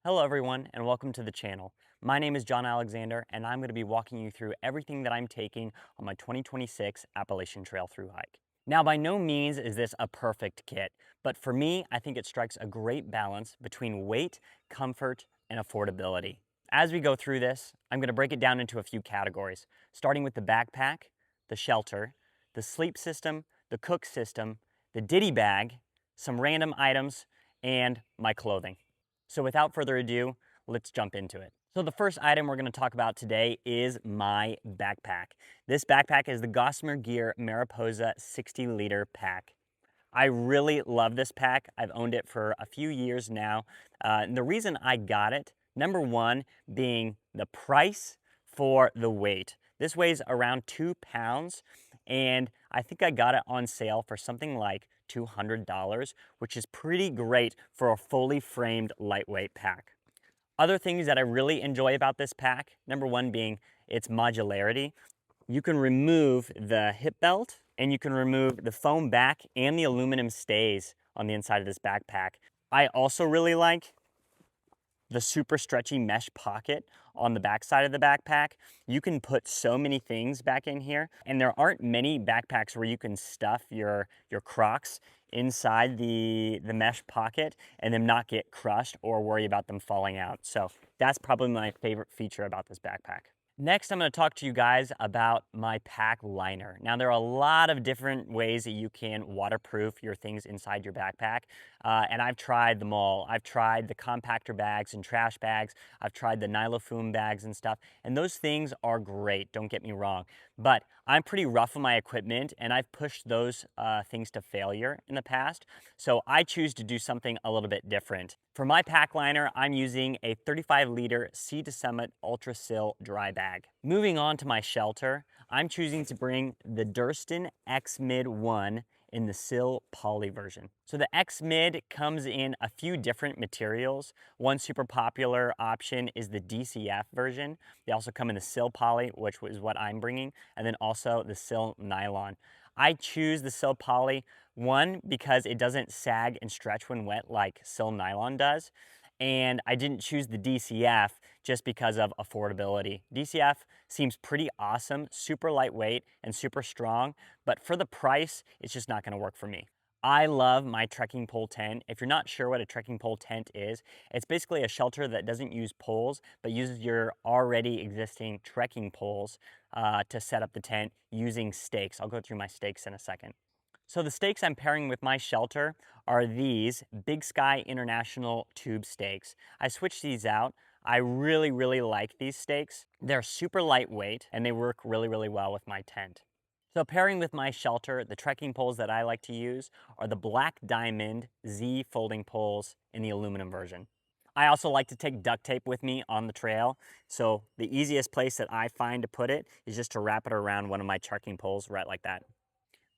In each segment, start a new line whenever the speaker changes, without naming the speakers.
Hello everyone and welcome to the channel. My name is John Alexander and I'm going to be walking you through everything that I'm taking on my 2026 Appalachian Trail through hike. Now by no means is this a perfect kit, but for me I think it strikes a great balance between weight, comfort, and affordability. As we go through this, I'm going to break it down into a few categories, starting with the backpack, the shelter, the sleep system, the cook system, the Ditty bag, some random items, and my clothing. So without further ado, let's jump into it. So the first item we're going to talk about today is my backpack. This backpack is the Gossamer Gear Mariposa 60-liter pack. I really love this pack. I've owned it for a few years now. And the reason I got it, number one, being the price for the weight. This weighs around 2 pounds, and I think I got it on sale for something like $200, which is pretty great for a fully framed lightweight pack. Other things that I really enjoy about this pack, number one being its modularity. You can remove the hip belt and you can remove the foam back and the aluminum stays on the inside of this backpack. I also really like the super stretchy mesh pocket on the back side of the backpack. You can put so many things back in here, and there aren't many backpacks where you can stuff your Crocs inside the mesh pocket and them not get crushed or worry about them falling out. So that's probably my favorite feature about this backpack. Next, I'm going to talk to you guys about my pack liner. Now, there are a lot of different ways that you can waterproof your things inside your backpack, and I've tried them all. I've tried the compactor bags and trash bags. I've tried the Nylofoam bags and stuff, and those things are great, don't get me wrong. But I'm pretty rough on my equipment, and I've pushed those things to failure in the past, so I choose to do something a little bit different. For my pack liner, I'm using a 35-liter Sea to Summit Ultra Sil dry bag. Moving on to my shelter, I'm choosing to bring the Durston X-Mid 1 in the Sil Poly version. So the X-Mid comes in a few different materials. One super popular option is the DCF version. They also come in the Sil Poly, which is what I'm bringing, and then also the Sil Nylon. I choose the Sil Poly, one, because it doesn't sag and stretch when wet like Sil Nylon does, and I didn't choose the DCF just because of affordability. DCF seems pretty awesome, super lightweight and super strong, but for the price, it's just not gonna work for me. I love my trekking pole tent. If you're not sure what a trekking pole tent is, it's basically a shelter that doesn't use poles, but uses your already existing trekking poles to set up the tent using stakes. I'll go through my stakes in a second. So the stakes I'm pairing with my shelter are these Big Sky International tube stakes. I switched these out. I really like these stakes. They're super lightweight and they work really well with my tent. So pairing with my shelter, the trekking poles that I like to use are the Black Diamond Z folding poles in the aluminum version. I also like to take duct tape with me on the trail, so the easiest place that I find to put it is just to wrap it around one of my trekking poles right like that.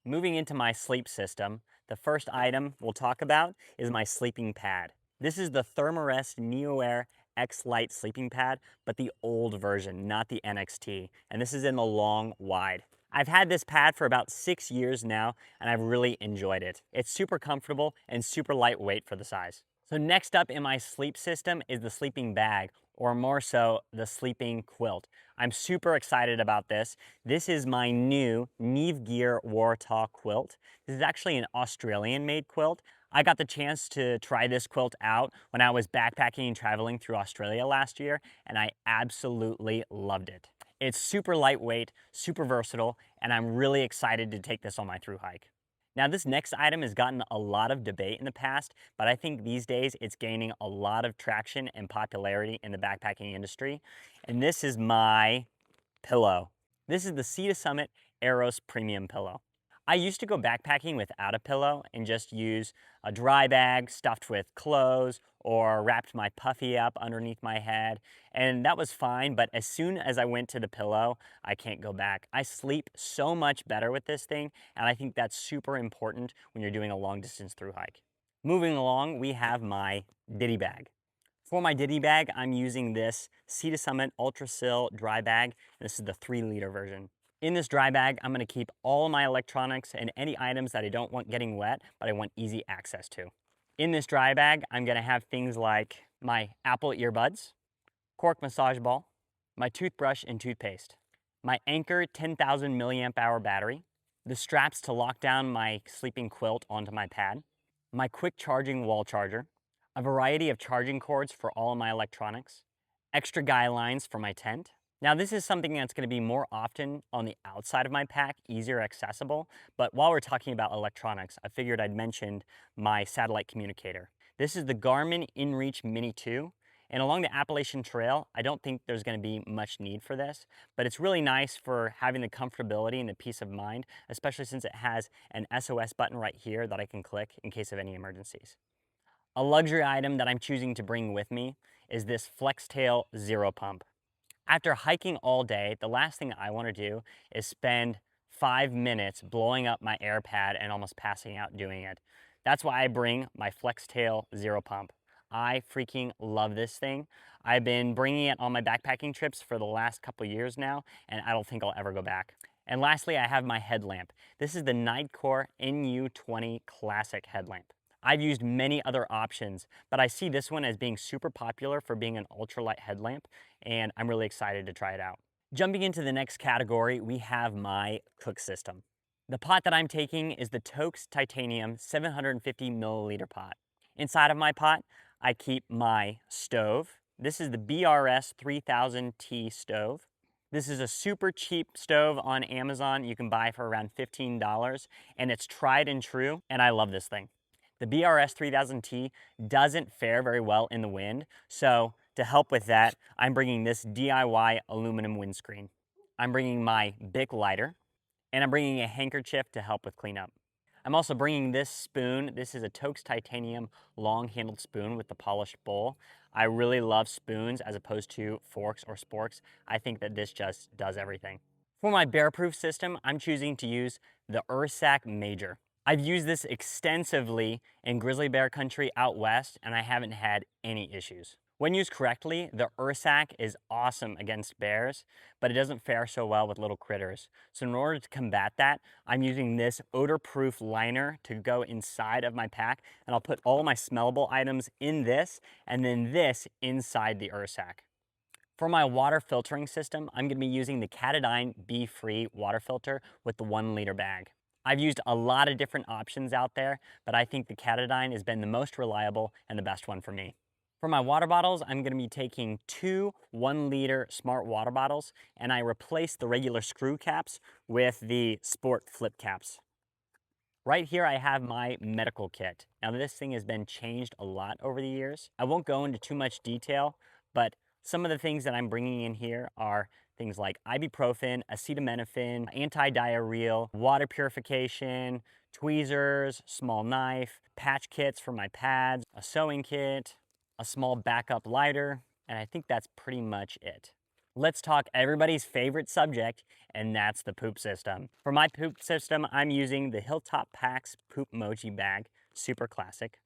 Moving into my sleep system, the first item we'll talk about is my sleeping pad. This is the Thermarest NeoAir X Lite sleeping pad, but the old version, not the NXT, and this is in the long wide. I've had this pad for about 6 years now, and I've really enjoyed it. It's super comfortable and super lightweight for the size. So next up in my sleep system is the sleeping bag, or more so, the sleeping quilt. I'm super excited about this. This is my new Neve Gear Wartaw quilt. This is actually an Australian-made quilt. I got the chance to try this quilt out when I was backpacking and traveling through Australia last year, and I absolutely loved it. It's super lightweight, super versatile, and I'm really excited to take this on my thru hike. Now this next item has gotten a lot of debate in the past, but I think these days it's gaining a lot of traction and popularity in the backpacking industry. And this is my pillow. This is the Sea to Summit Aeros Premium Pillow. I used to go backpacking without a pillow and just use a dry bag stuffed with clothes or wrapped my puffy up underneath my head, and that was fine, but as soon as I went to the pillow, I can't go back. I sleep so much better with this thing, and I think that's super important when you're doing a long distance thru hike. Moving along, we have my Ditty bag. For my Ditty bag, I'm using this Sea to Summit Ultra Sil dry bag. This is the 3-liter version. In this dry bag, I'm going to keep all my electronics and any items that I don't want getting wet, but I want easy access to. In this dry bag, I'm going to have things like my Apple earbuds, cork massage ball, my toothbrush and toothpaste, my Anchor 10,000 milliamp hour battery, the straps to lock down my sleeping quilt onto my pad, my quick charging wall charger, a variety of charging cords for all of my electronics, extra guy lines for my tent. Now this is something that's going to be more often on the outside of my pack, easier accessible, but while we're talking about electronics, I figured I'd mention my satellite communicator. This is the Garmin InReach Mini 2, and along the Appalachian Trail, I don't think there's going to be much need for this, but it's really nice for having the comfortability and the peace of mind, especially since it has an SOS button right here that I can click in case of any emergencies. A luxury item that I'm choosing to bring with me is this FlexTail Zero Pump. After hiking all day, the last thing I want to do is spend 5 minutes blowing up my air pad and almost passing out doing it. That's why I bring my FlexTail Zero Pump. I freaking love this thing. I've been bringing it on my backpacking trips for the last couple years now, and I don't think I'll ever go back. And lastly, I have my headlamp. This is the Nightcore NU20 Classic headlamp. I've used many other options, but I see this one as being super popular for being an ultralight headlamp, and I'm really excited to try it out. Jumping into the next category, we have my cook system. The pot that I'm taking is the Toaks Titanium 750 milliliter pot. Inside of my pot, I keep my stove. This is the BRS 3000T stove. This is a super cheap stove on Amazon you can buy for around $15, and it's tried and true, and I love this thing. The BRS 3000T doesn't fare very well in the wind, so to help with that, I'm bringing this DIY aluminum windscreen. I'm bringing my Bic lighter, and I'm bringing a handkerchief to help with cleanup. I'm also bringing this spoon. This is a Toaks Titanium long-handled spoon with the polished bowl. I really love spoons as opposed to forks or sporks. I think that this just does everything. For my bear-proof system, I'm choosing to use the Ursack Major. I've used this extensively in grizzly bear country out west, and I haven't had any issues. When used correctly, the Ursack is awesome against bears, but it doesn't fare so well with little critters. So in order to combat that, I'm using this odor-proof liner to go inside of my pack, and I'll put all my smellable items in this, and then this inside the Ursack. For my water filtering system, I'm going to be using the Katadyn Be Free water filter with the 1 liter bag. I've used a lot of different options out there, but I think the Katadyn has been the most reliable and the best one for me. For my water bottles, I'm going to be taking 2 1-liter smart water bottles, and I replaced the regular screw caps with the sport flip caps. Right here I have my medical kit. Now this thing has been changed a lot over the years. I won't go into too much detail, but some of the things that I'm bringing in here are things like ibuprofen, acetaminophen, anti-diarrheal, water purification, tweezers, small knife, patch kits for my pads, a sewing kit, a small backup lighter, and I think that's pretty much it. Let's talk everybody's favorite subject, and that's the poop system. For my poop system, I'm using the Hilltop Packs Poop Mochi bag, super classic.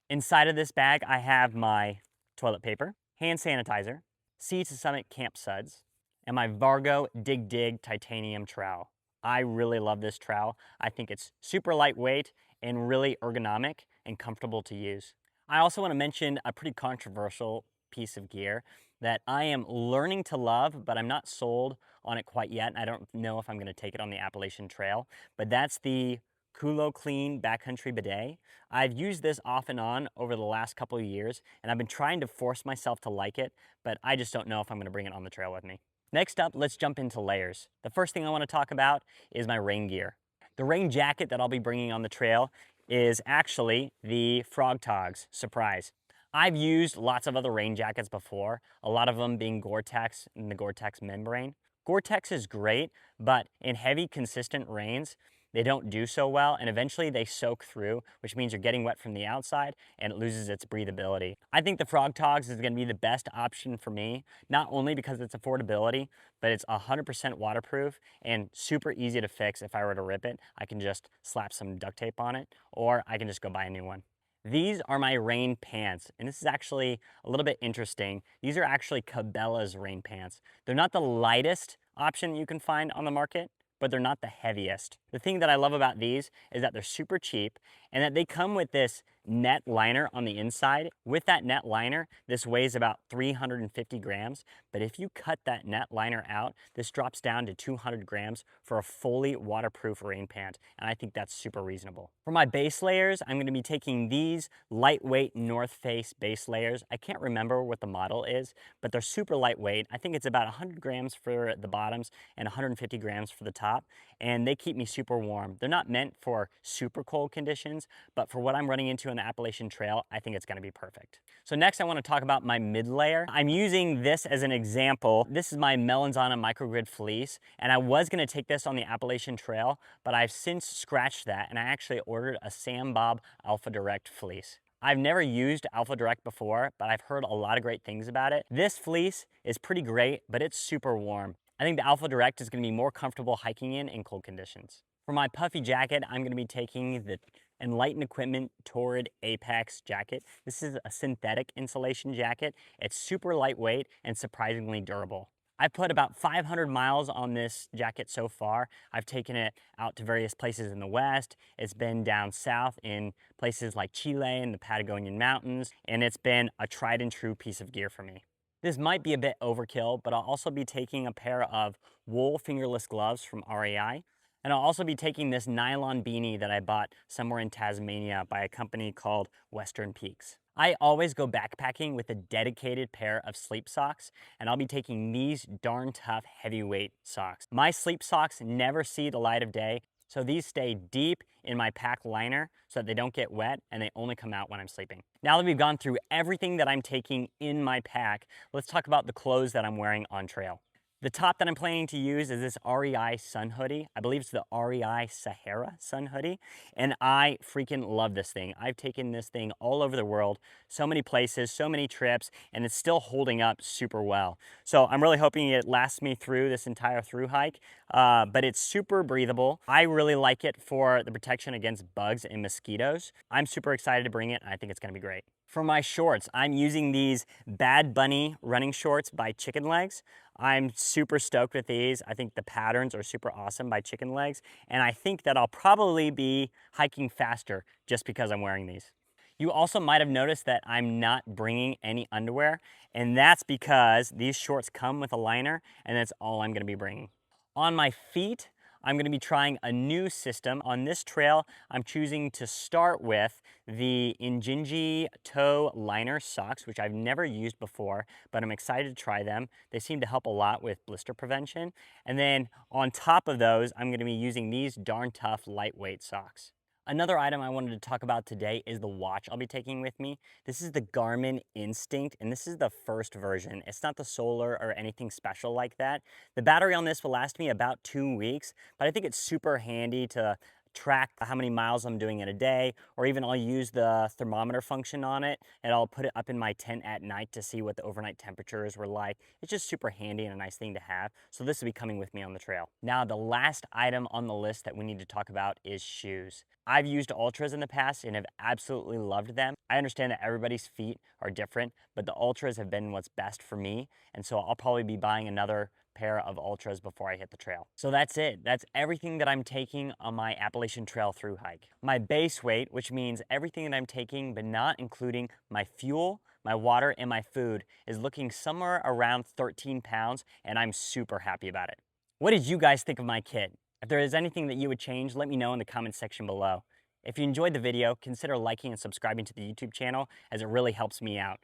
Inside of this bag, I have my toilet paper, hand sanitizer, Sea to Summit camp suds, and my Vargo Dig Dig titanium trowel. I really love this trowel. I think it's super lightweight and really ergonomic and comfortable to use. I also want to mention a pretty controversial piece of gear that I am learning to love, but I'm not sold on it quite yet. I don't know if I'm going to take it on the Appalachian Trail, but that's the Kulo Clean Backcountry Bidet. I've used this off and on over the last couple of years, and I've been trying to force myself to like it, but I just don't know if I'm going to bring it on the trail with me. Next up, let's jump into layers. The first thing I want to talk about is my rain gear. The rain jacket that I'll be bringing on the trail is actually the Frog Togs. Surprise. I've used lots of other rain jackets before, a lot of them being Gore-Tex and the Gore-Tex membrane. Gore-Tex is great, but in heavy, consistent rains, they don't do so well, and eventually they soak through, which means you're getting wet from the outside and it loses its breathability. I think the Frog Togs is going to be the best option for me, not only because it's affordability, but it's 100% waterproof and super easy to fix. If I were to rip it, I can just slap some duct tape on it, or I can just go buy a new one. These are my rain pants, and this is actually a little bit interesting. These are actually Cabela's rain pants. They're not the lightest option you can find on the market, but they're not the heaviest. The thing that I love about these is that they're super cheap and that they come with this net liner on the inside. With that net liner, this weighs about 350 grams, but if you cut that net liner out, this drops down to 200 grams for a fully waterproof rain pant, and I think that's super reasonable. For my base layers, I'm gonna be taking these lightweight North Face base layers. I can't remember what the model is, but they're super lightweight. I think it's about 100 grams for the bottoms and 150 grams for the top, and they keep me super warm. They're not meant for super cold conditions, but for what I'm running into on the Appalachian Trail, I think it's gonna be perfect. So next I wanna talk about my mid layer. I'm using this as an example. This is my Melanzana microgrid fleece, and I was gonna take this on the Appalachian Trail, but I've since scratched that, and I actually ordered a Sam Bob Alpha Direct fleece. I've never used Alpha Direct before, but I've heard a lot of great things about it. This fleece is pretty great, but it's super warm. I think the Alpha Direct is gonna be more comfortable hiking in cold conditions. For my puffy jacket, I'm gonna be taking the Enlighten Equipment Torrid Apex jacket. This is a synthetic insulation jacket. It's super lightweight and surprisingly durable. I put about 500 miles on this jacket so far. I've taken it out to various places in the West. It's been down south in places like Chile and the Patagonian Mountains, and it's been a tried and true piece of gear for me. This might be a bit overkill, but I'll also be taking a pair of wool fingerless gloves from REI. And I'll also be taking this nylon beanie that I bought somewhere in Tasmania by a company called Western Peaks. I always go backpacking with a dedicated pair of sleep socks, and I'll be taking these darn tough heavyweight socks. My sleep socks never see the light of day, so these stay deep in my pack liner so that they don't get wet and they only come out when I'm sleeping. Now that we've gone through everything that I'm taking in my pack, let's talk about the clothes that I'm wearing on trail. The top that I'm planning to use is this REI sun hoodie. I believe it's the REI Sahara sun hoodie, and I freaking love this thing. I've taken this thing all over the world, so many places, so many trips, and it's still holding up super well. So I'm really hoping it lasts me through this entire through hike, but it's super breathable. I really like it for the protection against bugs and mosquitoes. I'm super excited to bring it, and I think it's gonna be great. For my shorts, I'm using these Bad Bunny running shorts by Chicken Legs. I'm super stoked with these. I think the patterns are super awesome by Chicken Legs, and I think that I'll probably be hiking faster just because I'm wearing these. You also might have noticed that I'm not bringing any underwear, and that's because these shorts come with a liner, and that's all I'm gonna be bringing. On my feet, I'm gonna be trying a new system. On this trail, I'm choosing to start with the Injinji toe liner socks, which I've never used before, but I'm excited to try them. They seem to help a lot with blister prevention. And then on top of those, I'm gonna be using these darn tough lightweight socks. Another item I wanted to talk about today is the watch I'll be taking with me. This is the Garmin Instinct, and this is the first version. It's not the Solar or anything special like that. The battery on this will last me about 2 weeks, but I think it's super handy to track how many miles I'm doing in a day, or even I'll use the thermometer function on it, and I'll put it up in my tent at night to see what the overnight temperatures were like. It's just super handy and a nice thing to have, so this will be coming with me on the trail. Now, the last item on the list that we need to talk about is shoes. I've used Ultras in the past and have absolutely loved them. I understand that everybody's feet are different, but the Ultras have been what's best for me, and so I'll probably be buying another pair of Ultras before I hit the trail. So that's it. That's everything that I'm taking on my Appalachian Trail through hike. My base weight, which means everything that I'm taking but not including my fuel, my water, and my food, is looking somewhere around 13 pounds, and I'm super happy about it. What did you guys think of my kit? If there is anything that you would change, let me know in the comments section below. If you enjoyed the video, consider liking and subscribing to the YouTube channel, as it really helps me out.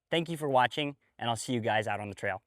Thank you for watching, and I'll see you guys out on the trail.